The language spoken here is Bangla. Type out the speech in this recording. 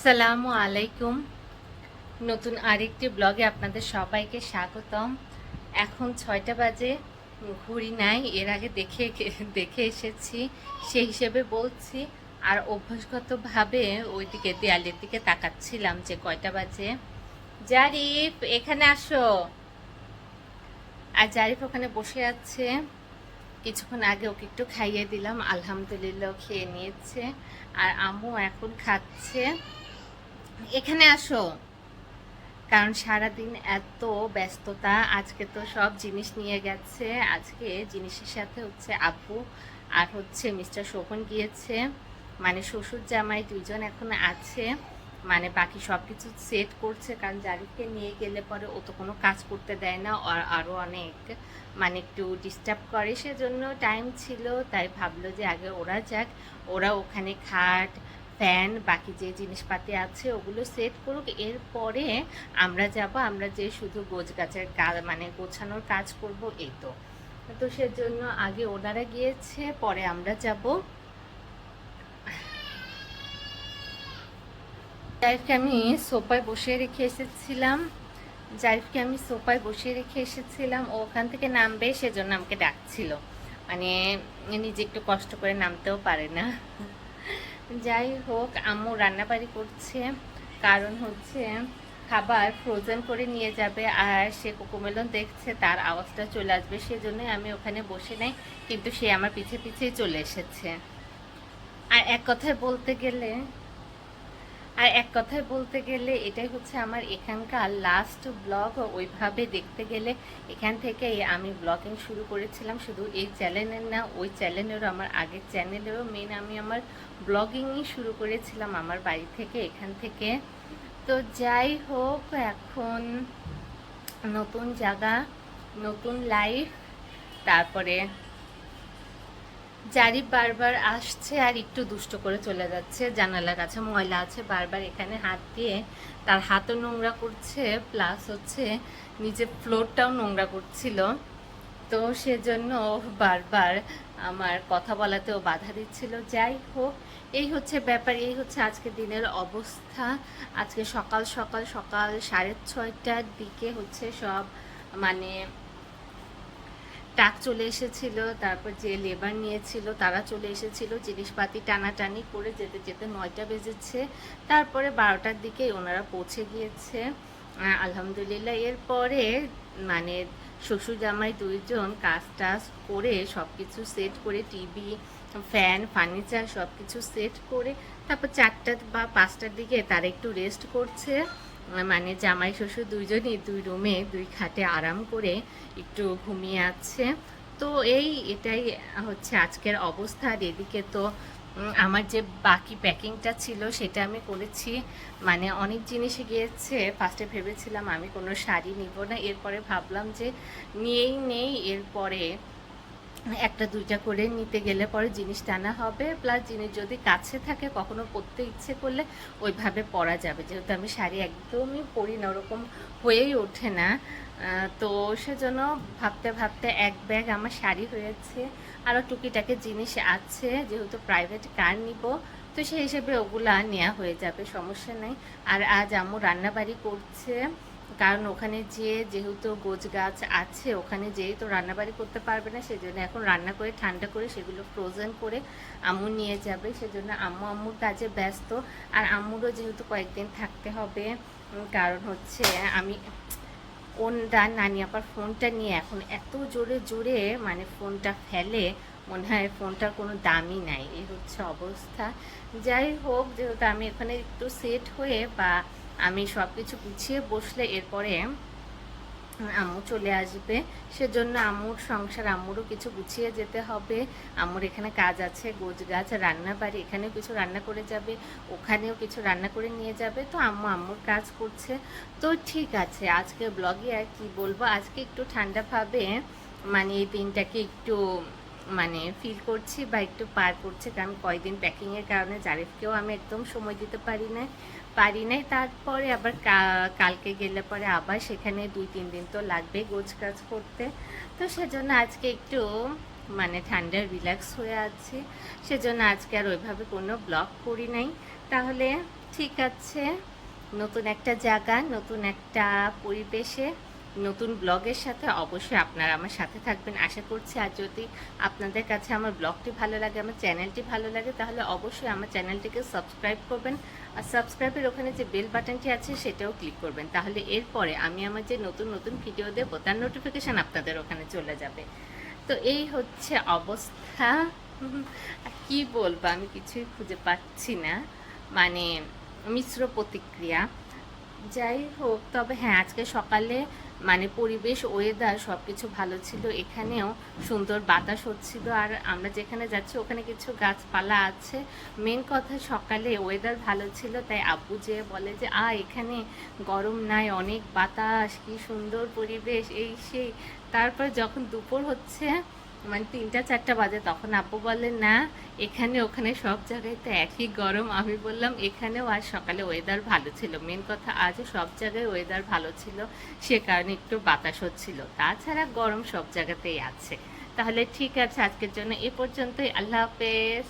আসসালামু আলাইকুম। নতুন আরেকটি ব্লগে আপনাদের সবাইকে স্বাগতম। এখন 6টা বাজে, ঘড়ি নাই, এর আগে দেখে এসেছি, সেই হিসেবে বলছি। আর অভ্যাসগতভাবে ওইদিকে দেয়ালের দিকে তাকাচ্ছিলাম যে কয়টা বাজে। জারিফ, এখানে আসো। আর জারিফ ওখানে বসে আছে। কিছুক্ষণ আগে ওকে একটু খাইয়ে দিলাম, আলহামদুলিল্লাহ খেয়ে নিয়েছে। আর আম্মু এখন খাচ্ছে। এখানে আসো। কারণ সারাদিন এত ব্যস্ততা, আজকে তো সব জিনিস নিয়ে গেছে। আজকে জিনিসের সাথে হচ্ছে আব্বু আর হচ্ছে মিস্টার শোভন গিয়েছে, মানে শ্বশুর জামাই দুইজন এখন আছে। মানে বাকি সব কিছু সেট করছে, কারণ জারিফকে নিয়ে গেলে পরে ও তো কোনো কাজ করতে দেয় না, আর আরও অনেক মানে একটু ডিস্টার্ব করে। সেজন্য টাইম ছিল, তাই ভাবলো যে আগে ওরা যাক, ওরা ওখানে খাট, ফ্যান, বাকি যে জিনিসপাতি আছে ওগুলো সেট করুক, এরপরে আমরা যাব। আমরা যে শুধু গোছগাছের কাজ মানে গোছানোর কাজ করব, এই তো। তো সেজন্য আগে ওনারা গিয়েছে, পরে আমরা যাব। জারিফকে আমি সোফায় বসিয়ে রেখে এসেছিলাম। ও ওখান থেকে নামবে, সেজন্য আমাকে ডাকছিল। মানে নিজে একটু কষ্ট করে নামতেও পারে না। যাই হোক, আম্মু রান্নাবাড়ি করছে, কারণ হচ্ছে খাবার ফ্রোজেন করে নিয়ে যাবে। আর সে কোকোমেলন দেখছে, তার আওয়াজটা চলে আসবে, সেজন্যই আমি ওখানে বসে নাই, কিন্তু সে আমার পিছে পিছেই চলে এসেছে। আর এক কথায় বলতে গেলে এটাই হচ্ছে আমার এখানকার লাস্ট ব্লগ। ওইভাবে দেখতে গেলে এখান থেকেই আমি ব্লগিং শুরু করেছিলাম, শুধু এই চ্যানেলের না, ওই চ্যানেলেরও, আমার আগের চ্যানেলেরও মেন আমি আমার ব্লগিংই শুরু করেছিলাম আমার বাড়ি থেকে, এখান থেকে। তো যাই হোক, এখন নতুন জায়গা, নতুন লাইফ। তারপরে জারিফ বারবার আসছে আর একটু দুষ্ট করে চলে যাচ্ছে। জানালার কাছে ময়লা আছে, বারবার এখানে হাত দিয়ে তার হাতও নোংরা করছে, প্লাস হচ্ছে নিচে ফ্লোরটাও নোংরা করছিল। তো সেজন্য বারবার আমার কথা বলাতেও বাধা দিচ্ছিল। যাই হোক, এই হচ্ছে ব্যাপার, এই হচ্ছে আজকে দিনের অবস্থা। আজকে সকাল সকাল 6:30টার দিকে হচ্ছে সব মানে ট্রাক চলে এসেছিল, তারপর যে লেবার নিয়েছিল তারা চলে এসেছিল, জিনিসপাতি টানাটানি করে যেতে যেতে 9টা বেজেছে। তারপরে 12টার দিকে ওনারা পৌঁছে গিয়েছে, আলহামদুলিল্লাহ। এরপরে মানে শ্বশুর জামাই দুইজন কাজ টাজ করে সব কিছু সেট করে, টিভি, ফ্যান, ফার্নিচার সব কিছু সেট করে, তারপর 4টা বা 5টার দিকে তারা একটু রেস্ট করছে। মানে জামাই শ্বশুর দুইজনই দুই রুমে দুই খাটে আরাম করে একটু ঘুমিয়ে আছে। তো এটাই হচ্ছে আজকের অবস্থা। আর এদিকে তো আমার যে বাকি প্যাকিংটা ছিল সেটা আমি করেছি। মানে অনেক জিনিসই গিয়েছে। ফার্স্টে ভেবেছিলাম আমি কোনো শাড়ি নিব না, এরপরে ভাবলাম যে নিয়েই নেই, এরপরে একটা দুইটা করে নিতে গেলে পরে জিনিস টানা হবে, প্লাস জিনিস যদি কাছে থাকে কখনো পরতে ইচ্ছে করলে ওইভাবে পরা যাবে, যেহেতু আমি শাড়ি একদমই পরি না, ওরকম হয়েই ওঠে না। তো সেজন্য ভাবতে ভাবতে এক ব্যাগ আমার শাড়ি হয়েছে, আরও টুকিটাকি জিনিস আছে, যেহেতু প্রাইভেট কার নিব, তো সেই হিসেবে ওগুলা নেওয়া হয়ে যাবে, সমস্যা নেই। আর আজ আম্মু রান্নাবাড়ি করছে, কারণ ওখানে যেহেতু গোছ গাছ আছে, ওখানে যেয়ে তো রান্নাবাড়ি করতে পারবে না, সেজন্য এখন রান্না করে ঠান্ডা করে সেগুলো ফ্রোজেন করে আম্মু নিয়ে যাবে, সেজন্য আম্মুর কাজে ব্যস্ত। আর আম্মুরও যেহেতু কয়েকদিন থাকতে হবে, কারণ হচ্ছে আমি ওনরা নানি আপার ফোনটা নিয়ে এখন এত জোরে জোরে মানে ফোনটা ফেলে, মনে হয় ফোনটার কোনো দামই নাই, এই হচ্ছে অবস্থা। যাই হোক, যেহেতু আমি এখানে একটু সেট হয়ে বা আমি সব কিছু গুছিয়ে বসলে এরপরে আম্মু চলে আসবে, সেজন্য আম্মুর সংসার, আম্মুরও কিছু গুছিয়ে যেতে হবে। আম্মুর এখানে কাজ আছে, গোছগাছ, রান্নাবাড়ি, এখানেও কিছু রান্না করে যাবে, ওখানেও কিছু রান্না করে নিয়ে যাবে। তো আম্মুর কাজ করছে। তো ঠিক আছে, আজকে ব্লগে আর কি বলবো, আজকে একটু ঠান্ডাভাবে মানে এই দিনটাকে একটু মানে ফিল করছি বা একটু পার করছে, কারণ কয়েকদিন প্যাকিংয়ের কারণে জারিফকেও আমি একদম সময় দিতে পারি নাই। তারপরে আবার কালকে গেলে পরে আবার সেখানে 2-3 দিন তো লাগবে গোছ কাজ করতে। তো সেজন্য আজকে একটু মানে ঠান্ডার রিল্যাক্স হয়ে আছি, সেজন্য আজকে আর ওইভাবে কোনো ব্লগ করি নাই। তাহলে ঠিক আছে, নতুন একটা জায়গা, নতুন একটা পরিবেশে, নতুন ব্লগের সাথে অবশ্যই আপনারা আমার সাথে থাকবেন আশা করছি। আর যদি আপনাদের কাছে আমার ব্লগটি ভালো লাগে, আমার চ্যানেলটি ভালো লাগে, তাহলে অবশ্যই আমার চ্যানেলটিকে সাবস্ক্রাইব করবেন। আর সাবস্ক্রাইবের ওখানে যে বেল বাটনটি আছে সেটাও ক্লিক করবেন, তাহলে এরপরে আমি আমার যে নতুন নতুন ভিডিও দেবো তার নোটিফিকেশান আপনাদের ওখানে চলে যাবে। তো এই হচ্ছে অবস্থা। আর কি বলবো, আমি কিছুই খুঁজে পাচ্ছি না, মানে মিশ্র প্রতিক্রিয়া। যাই হোক, তবে হ্যাঁ, আজকে সকালে মানে পরিবেশ, ওয়েদার সব কিছু ভালো ছিল, এখানেও সুন্দর বাতাস হচ্ছিল। আর আমরা যেখানে যাচ্ছি ওখানে কিছু গাছপালা আছে। মেন কথা সকালে ওয়েদার ভালো ছিল, তাই আব্বু যে বলে যে এখানে গরম নাই, অনেক বাতাস, কি সুন্দর পরিবেশ, এই সেই। তারপর যখন দুপুর হচ্ছে, মানে 3টা 4টা বাজে, তখন আব্বু বলে না, এখানে ওখানে সব জায়গায় তো একই গরম। আমি বললাম এখানেও আজ সকালে ওয়েদার ভালো ছিল, মেন কথা আজও সব জায়গায় ওয়েদার ভালো ছিল, সে কারণে একটু বাতাস হচ্ছিল, তাছাড়া গরম সব জায়গাতেই আছে। তাহলে ঠিক আছে, আজকের জন্য এ পর্যন্তই। আল্লাহ হাফেজ।